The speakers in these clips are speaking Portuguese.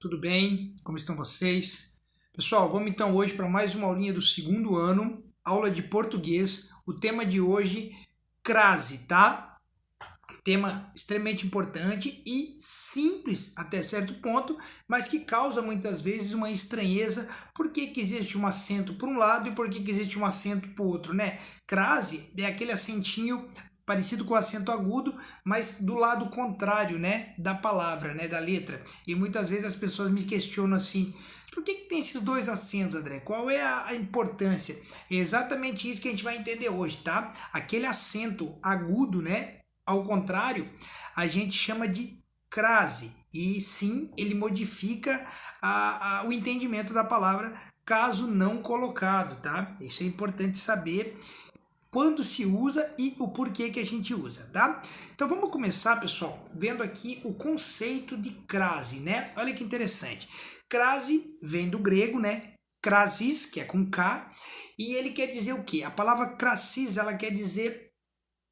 tudo bem? Como estão vocês? Pessoal, vamos então hoje para mais uma aulinha do segundo ano, aula de português. O tema de hoje, crase, tá? Tema extremamente importante e simples até certo ponto, mas que causa muitas vezes uma estranheza. Por que existe um acento por um lado e por que existe um acento por outro, né? Crase é aquele acentinho parecido com o acento agudo, mas do lado contrário, né, da palavra, né, da letra. E muitas vezes as pessoas me questionam assim: por que tem esses dois acentos, André? Qual é a importância? É exatamente isso que a gente vai entender hoje, tá? Aquele acento agudo, né, ao contrário, a gente chama de crase. E sim, ele modifica o entendimento da palavra caso não colocado, tá? Isso é importante saber quando se usa e o porquê que a gente usa, tá? Então vamos começar, pessoal, vendo aqui o conceito de crase, né? Olha que interessante. Crase vem do grego, né? Crasis, que é com K, e ele quer dizer o quê? A palavra crasis, ela quer dizer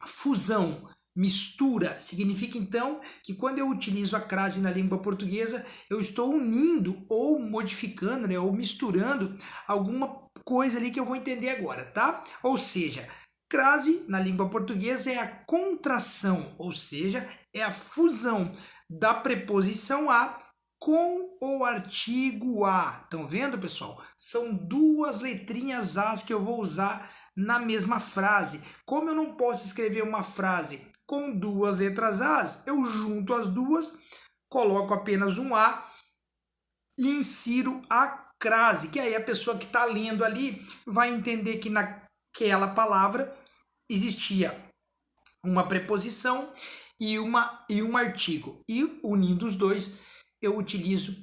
fusão, mistura. Significa então que quando eu utilizo a crase na língua portuguesa, eu estou unindo ou modificando, né, ou misturando alguma coisa ali que eu vou entender agora, tá? Ou seja, crase na língua portuguesa é a contração, ou seja, é a fusão da preposição a com o artigo a. Estão vendo, pessoal? São duas letrinhas as que eu vou usar na mesma frase. Como eu não posso escrever uma frase com duas letras as, eu junto as duas, coloco apenas um a e insiro a crase, que aí a pessoa que está lendo ali vai entender que naquela palavra existia uma preposição e um artigo. E unindo os dois, eu utilizo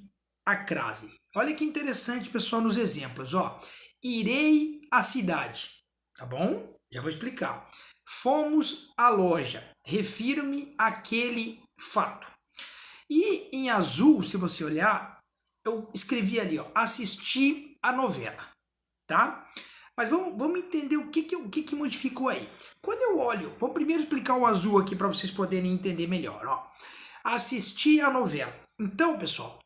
a crase. Olha que interessante, pessoal, nos exemplos. Ó, irei à cidade, tá bom? Já vou explicar. Fomos à loja. Refiro-me àquele fato. E em azul, se você olhar, eu escrevi ali, ó, assisti a novela, tá? Mas vamos entender o que modificou aí. Quando eu olho, vou primeiro explicar o azul aqui para vocês poderem entender melhor. Ó. Assistir a novela. Então, pessoal,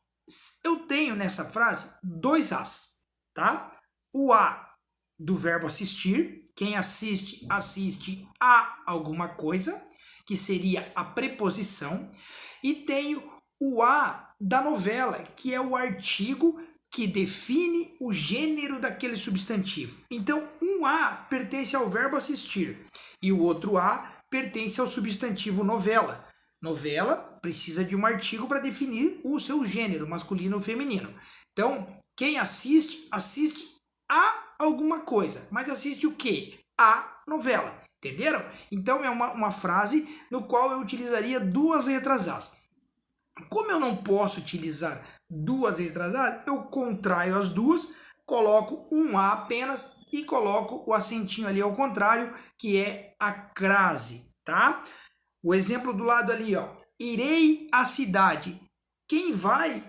eu tenho nessa frase dois as, tá? O a do verbo assistir. Quem assiste, assiste a alguma coisa, que seria a preposição. E tenho o a da novela, que é o artigo que define o gênero daquele substantivo. Então, um a pertence ao verbo assistir e o outro a pertence ao substantivo novela. Novela precisa de um artigo para definir o seu gênero, masculino ou feminino. Então, quem assiste, assiste a alguma coisa, mas assiste o quê? A novela. Entenderam? Então, é uma frase no qual eu utilizaria duas letras as. Como eu não posso utilizar duas letras A, eu contraio as duas, coloco um A apenas e coloco o acentinho ali ao contrário, que é a crase, tá? O exemplo do lado ali, ó. Irei à cidade. Quem vai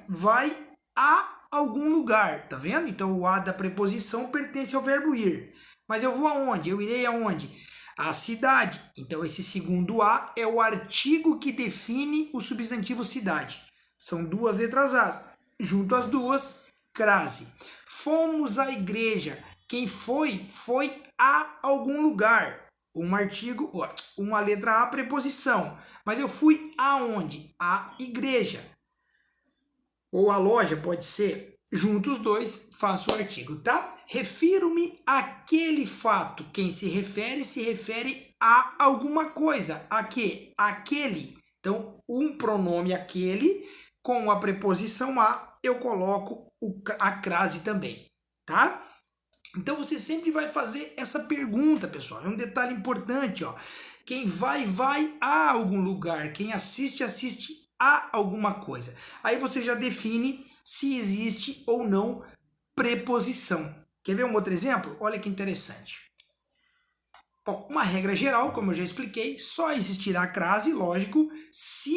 a algum lugar, tá vendo? Então o A da preposição pertence ao verbo ir. Mas eu vou aonde? Eu irei aonde? A cidade. Então esse segundo a é o artigo que define o substantivo cidade. São duas letras A. Junto as duas, crase. Fomos à igreja. Quem foi a algum lugar. Um artigo, uma letra A, preposição. Mas eu fui aonde? À igreja. Ou a loja, pode ser. Junto os dois, faço o artigo, tá? Refiro-me àquele fato. Quem se refere a alguma coisa. A quê? Aquele. Então, um pronome aquele, com a preposição a, eu coloco a crase também, tá? Então, você sempre vai fazer essa pergunta, pessoal. É um detalhe importante, ó. Quem vai a algum lugar. Quem assiste a alguma coisa. Aí você já define se existe ou não preposição. Quer ver um outro exemplo? Olha que interessante. Bom, uma regra geral, como eu já expliquei, só existirá a crase, lógico, se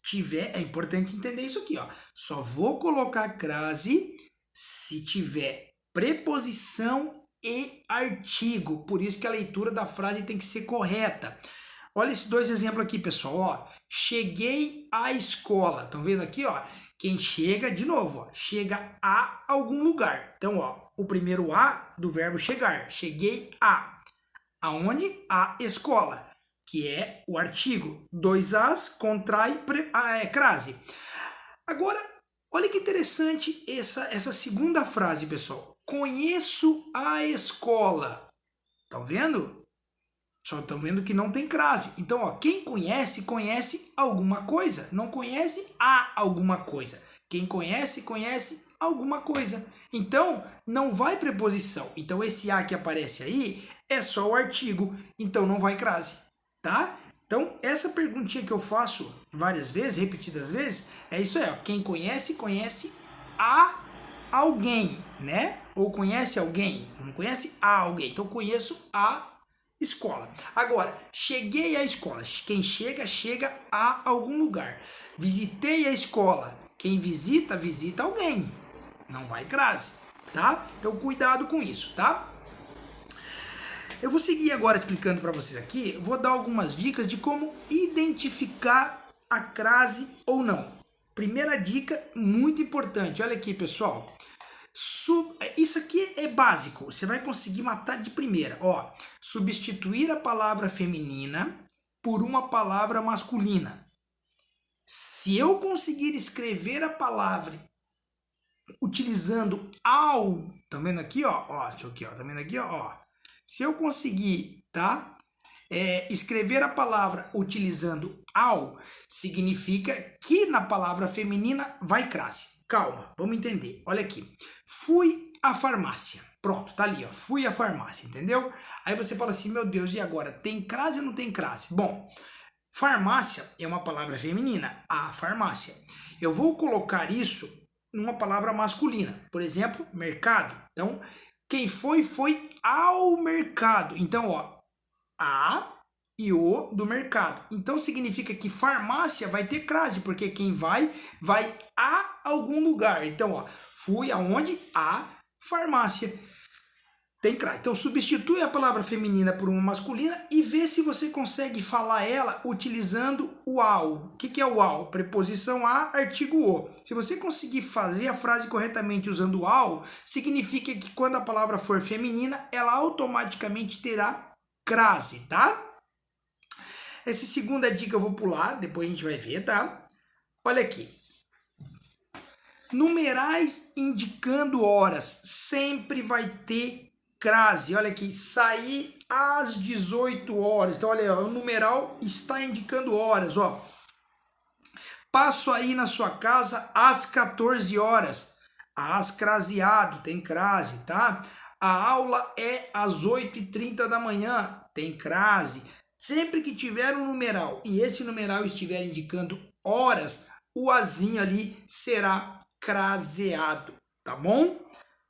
tiver... É importante entender isso aqui, ó. Só vou colocar a crase se tiver preposição e artigo. Por isso que a leitura da frase tem que ser correta. Olha esses dois exemplos aqui, pessoal. Ó, cheguei à escola. Estão vendo aqui? Ó? Quem chega, de novo, ó, chega a algum lugar. Então, ó, o primeiro a do verbo chegar. Cheguei a. Aonde? A escola, que é o artigo. 2 as, contrai, crase. Agora, olha que interessante essa segunda frase, pessoal. Conheço a escola. Estão vendo? Só estão vendo que não tem crase. Então, ó, quem conhece, conhece alguma coisa. Não conhece a alguma coisa. Quem conhece, conhece alguma coisa. Então, não vai preposição. Então, esse a que aparece aí é só o artigo. Então, não vai crase, tá? Então, essa perguntinha que eu faço várias vezes, repetidas vezes, é isso aí, ó. Quem conhece, conhece a alguém, né? Ou conhece alguém. Não conhece a alguém. Então, conheço a escola. Agora, cheguei à escola. Quem chega, chega a algum lugar. Visitei a escola. Quem visita, visita alguém. Não vai crase, tá? Então, cuidado com isso, tá? Eu vou seguir agora explicando para vocês aqui. Vou dar algumas dicas de como identificar a crase ou não. Primeira dica, muito importante. Olha aqui, pessoal. Isso aqui é básico, você vai conseguir matar de primeira. Ó, substituir a palavra feminina por uma palavra masculina. Se eu conseguir escrever a palavra utilizando ao, tá vendo aqui, ó, deixa eu aqui, ó, tá vendo aqui, ó, se eu conseguir, tá, escrever a palavra utilizando ao, significa que na palavra feminina vai crase. Calma, vamos entender. Olha aqui. Fui à farmácia. Pronto, tá ali, ó. Fui à farmácia, entendeu? Aí você fala assim, meu Deus, e agora? Tem crase ou não tem crase? Bom, farmácia é uma palavra feminina. A farmácia. Eu vou colocar isso numa palavra masculina. Por exemplo, mercado. Então, quem foi ao mercado. Então, ó, a e o do mercado. Então significa que farmácia vai ter crase, porque quem vai a algum lugar. Então, ó, fui aonde? A farmácia. Tem crase. Então substitui a palavra feminina por uma masculina e vê se você consegue falar ela utilizando o ao. O que é o ao? Preposição a, artigo o. Se você conseguir fazer a frase corretamente usando o ao, significa que quando a palavra for feminina, ela automaticamente terá crase, tá? Essa segunda dica eu vou pular, depois a gente vai ver, tá? Olha aqui. Numerais indicando horas. Sempre vai ter crase. Olha aqui. Sair às 18 horas. Então, olha aí, ó, o numeral está indicando horas, ó. Passo aí na sua casa às 14 horas. Às craseado, tem crase, tá? A aula é às 8h30 da manhã. Tem crase. Sempre que tiver um numeral e esse numeral estiver indicando horas, o azinho ali será craseado, tá bom?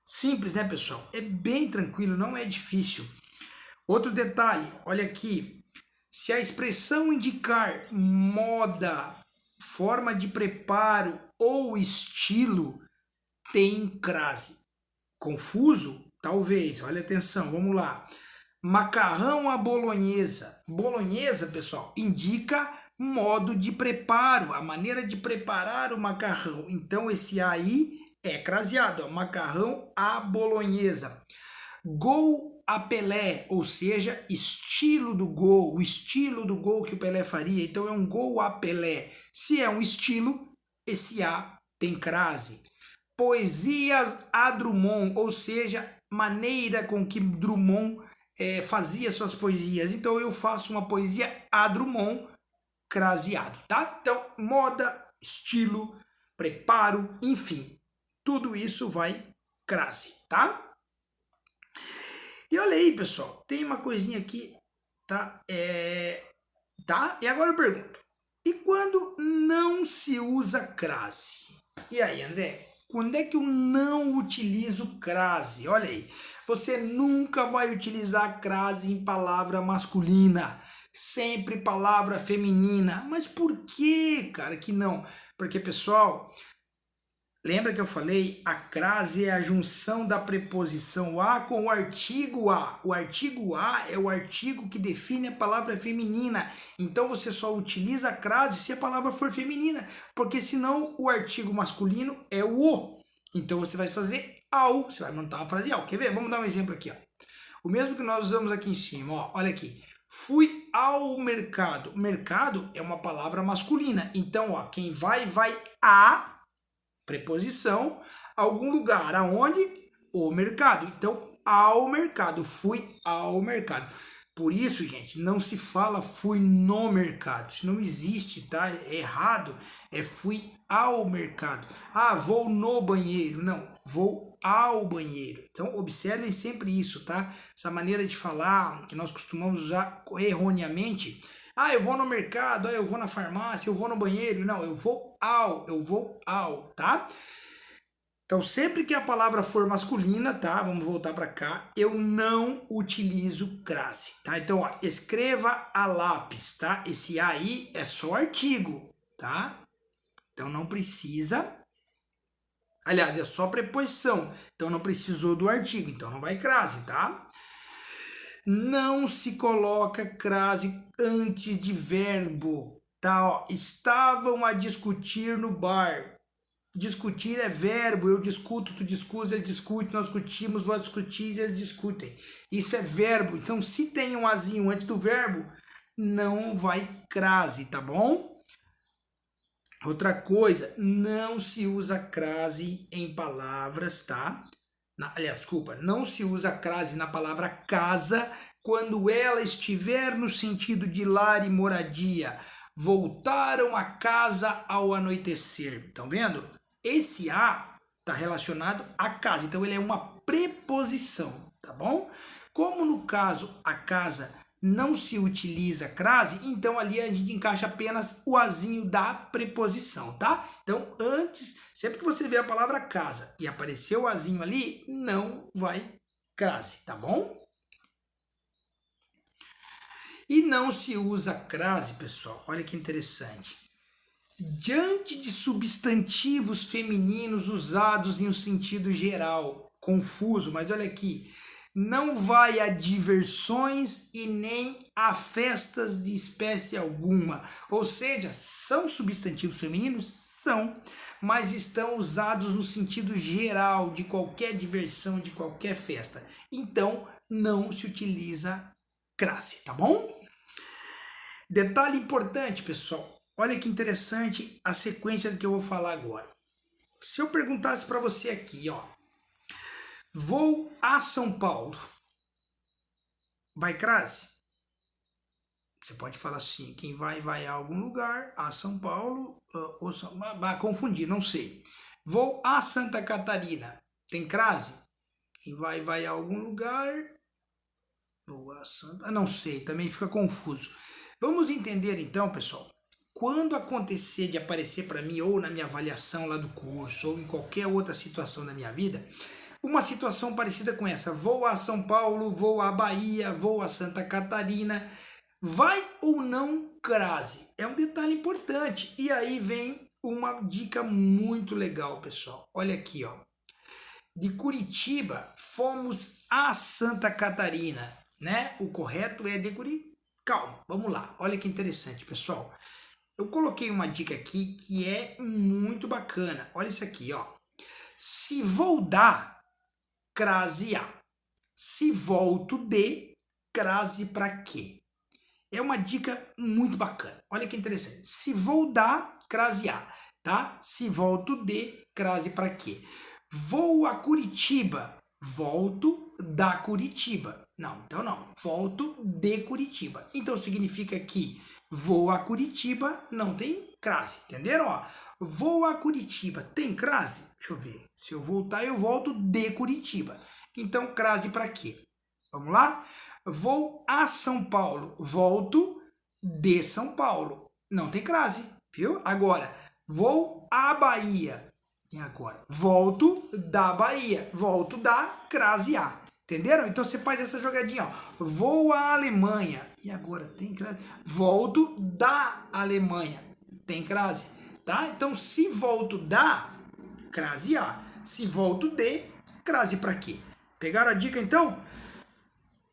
Simples, né, pessoal? É bem tranquilo, não é difícil. Outro detalhe, olha aqui. Se a expressão indicar moda, forma de preparo ou estilo, tem crase. Confuso? Talvez. Olha atenção, vamos lá. Macarrão à bolonhesa. Bolonhesa, pessoal, indica modo de preparo, a maneira de preparar o macarrão. Então, esse aí é craseado, ó, macarrão à bolonhesa. Gol a Pelé, ou seja, estilo do gol, o estilo do gol que o Pelé faria. Então, é um gol a Pelé. Se é um estilo, esse A tem crase. Poesias a Drummond, ou seja, maneira com que Drummond fazia suas poesias. Então eu faço uma poesia a Drummond, craseado, tá? Então, moda, estilo, preparo, enfim, tudo isso vai crase, tá? E olha aí, pessoal, tem uma coisinha aqui, tá? Tá? E agora eu pergunto, e quando não se usa crase? E aí, André? Quando é que eu não utilizo crase? Olha aí, você nunca vai utilizar crase em palavra masculina, sempre palavra feminina. Mas por que, cara, que não? Porque, pessoal, Lembra que eu falei? A crase é a junção da preposição a com o artigo a. O artigo a é o artigo que define a palavra feminina. Então você só utiliza a crase se a palavra for feminina, porque senão o artigo masculino é o o. Então você vai fazer ao, você vai montar uma frase ao. Quer ver? Vamos dar um exemplo aqui, ó. O mesmo que nós usamos aqui em cima, ó. Olha aqui. Fui ao mercado. Mercado é uma palavra masculina. Então, ó, quem vai a preposição, algum lugar, aonde? O mercado. Então, ao mercado, fui ao mercado. Por isso, gente, não se fala fui no mercado. Isso não existe, tá? É errado. É fui ao mercado. Ah, vou no banheiro. Não, vou ao banheiro. Então, observem sempre isso, tá? Essa maneira de falar que nós costumamos usar erroneamente. Ah, eu vou no mercado, eu vou na farmácia, eu vou no banheiro. Não, eu vou ao, tá? Então, sempre que a palavra for masculina, tá? Vamos voltar para cá. Eu não utilizo crase, tá? Então, ó, escreva a lápis, tá? Esse aí é só artigo, tá? Então, não precisa. Aliás, é só preposição. Então, não precisou do artigo. Então, não vai crase, tá? Não se coloca crase antes de verbo, tá? Ó, estavam a discutir no bar. Discutir é verbo, eu discuto, tu discutes, ele discute, nós discutimos, vós discutis, eles discutem. Isso é verbo. Então, se tem um azinho antes do verbo, não vai crase, tá bom? Outra coisa, não se usa crase em palavras, tá? Aliás, desculpa, não se usa crase na palavra casa quando ela estiver no sentido de lar e moradia. Voltaram a casa ao anoitecer. Estão vendo? Esse a está relacionado à casa, então ele é uma preposição, tá bom? Como no caso a casa não se utiliza crase, então ali a gente encaixa apenas o azinho da preposição, tá? Então antes, sempre que você vê a palavra casa e aparecer o azinho ali, não vai crase, tá bom? E não se usa crase, pessoal, olha que interessante. Diante de substantivos femininos usados em um sentido geral, confuso, mas olha aqui, não vai a diversões e nem a festas de espécie alguma. Ou seja, são substantivos femininos? São, mas estão usados no sentido geral de qualquer diversão, de qualquer festa. Então, não se utiliza crase, tá bom? Detalhe importante, pessoal. Olha que interessante a sequência do que eu vou falar agora. Se eu perguntasse para você aqui, ó, vou a São Paulo, vai crase? Você pode falar assim, quem vai a algum lugar, a São Paulo, ou vai confundir, não sei. Vou a Santa Catarina, tem crase? Quem vai a algum lugar, vou a Santa, não sei, também fica confuso. Vamos entender então, pessoal. Quando acontecer de aparecer para mim, ou na minha avaliação lá do curso, ou em qualquer outra situação da minha vida, uma situação parecida com essa, vou a São Paulo, vou a Bahia, vou a Santa Catarina, vai ou não crase? É um detalhe importante. E aí vem uma dica muito legal, pessoal. Olha aqui, ó. De Curitiba, fomos a Santa Catarina, né? O correto é de Curitiba. Calma, vamos lá. Olha que interessante, pessoal. Eu coloquei uma dica aqui que é muito bacana. Olha isso aqui, ó. Se vou dar, crase a. Se volto de, crase para quê? É uma dica muito bacana. Olha que interessante. Se vou dar, crase a, tá? Se volto de, crase para quê? Vou a Curitiba, volto da Curitiba. Não, então não. Volto de Curitiba. Então significa que vou a Curitiba, não tem crase, entenderam? Ó, vou a Curitiba, tem crase? Deixa eu ver. Se eu voltar, eu volto de Curitiba. Então, crase para quê? Vamos lá? Vou a São Paulo, volto de São Paulo. Não tem crase, viu? Agora, vou à Bahia. E agora? Volto da Bahia. Volto da crase a. Entenderam? Então você faz essa jogadinha, ó. Vou à Alemanha. E agora tem crase? Volto da Alemanha. Tem crase, tá? Então se volto da, crase a. Se volto de, crase para quê? Pegaram a dica então?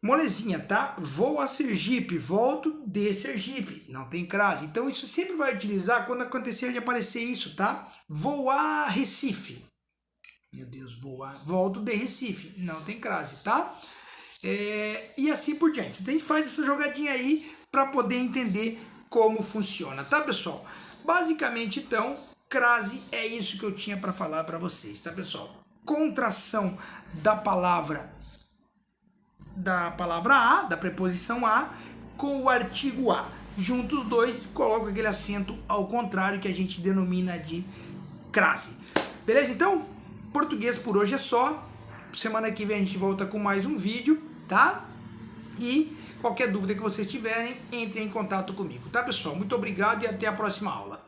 Molezinha, tá? Vou a Sergipe, volto de Sergipe. Não tem crase. Então isso sempre vai utilizar quando acontecer de aparecer isso, tá? Vou a Recife. Meu Deus, volto de Recife. Não tem crase, tá? E assim por diante. Você tem que fazer essa jogadinha aí para poder entender como funciona, tá, pessoal? Basicamente, então, crase é isso que eu tinha para falar para vocês, tá, pessoal? Contração da palavra a, da preposição a, com o artigo a. Juntos os dois, coloco aquele acento ao contrário que a gente denomina de crase. Beleza? Então, português por hoje é só. Semana que vem a gente volta com mais um vídeo, tá? E qualquer dúvida que vocês tiverem, entrem em contato comigo, tá, pessoal? Muito obrigado e até a próxima aula.